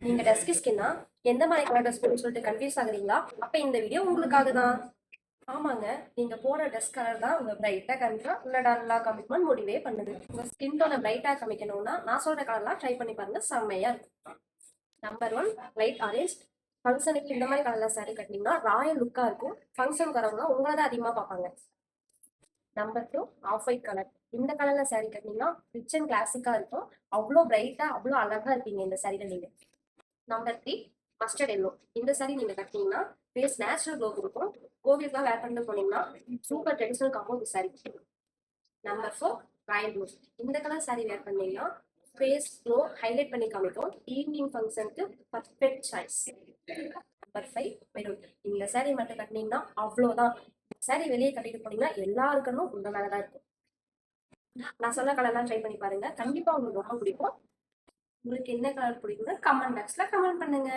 நீங்க டஸ்கி ஸ்கின்னா எந்த மாதிரி கலர் ட்ரெஸ் போடணும்னு சொல்லிட்டு கன்ஃபியூஸ் ஆகுறீங்களா? அப்ப இந்த வீடியோ உங்களுக்காக தான். ஆமாங்க, நீங்க போற ட்ரெஸ் கலர் தான் உங்க பிரைட்டா காமிக்கா இல்ல டல்லா காமிக்கணும்னு முடிவே பண்ணுது. உங்க ஸ்கின் டோனை பிரைட்டா காமிக்கணும்னா நான் சொல்ற கலர்லாம் ட்ரை பண்ணி பாருங்க, செம்மையா இருக்கும். Number 1, light orange. ஃபங்க்ஷனுக்கு இந்த மாதிரி கலர்ல saree கட்டினீங்கன்னா ராயல் லுக்கா இருக்கும். ஃபங்க்ஷன் வரவங்க உங்களை தான் அதிகமா பார்ப்பாங்க. Number 2, off white colour. இந்த கலர்ல saree கட்டினீங்கன்னா ரிச் அண்ட் கிளாசிக்கா இருக்கும். அவ்வளோ பிரைட்டா அவ்வளோ அழகா இருப்பீங்க இந்த சாரியில நீங்க. Number 3, mustard yellow. இந்த சாரி நீங்க கட்டினீங்கன்னா ஃபேஸ் நேச்சுரல் க்ளோ கொடுக்கும். கோவிலுக்குலாம் வேர் பண்ணிட்டு போனீங்கன்னா சூப்பர் ட்ரெடிஷனல் காம்போ இந்த சாரி. Number 4, Royal blue. இந்த கலர் சாரி வேர் பண்ணீங்கன்னா ஃபேஸ் க்ளோ ஹைலைட் பண்ணி காமிக்கும். ஈவினிங் ஃபங்க்ஷனுக்கு பர்ஃபெக்ட் சாய்ஸ். Number 5, maroon. இந்த சாரி மட்டும் கட்டினீங்கன்னா அவ்வளோதான். சாரி வெளியே கட்டிட்டு போனீங்கன்னா எல்லாருக்கும் உங்க மேலதான் இருக்கும். நான் சொன்ன கலர்லாம் ட்ரை பண்ணி பாருங்க, கண்டிப்பா உங்களுக்கு ரொம்ப பிடிக்கும். உங்களுக்கு என்ன கலர் பிடிக்கும்னு கமெண்ட் பாக்ஸ்ல கமெண்ட் பண்ணுங்க.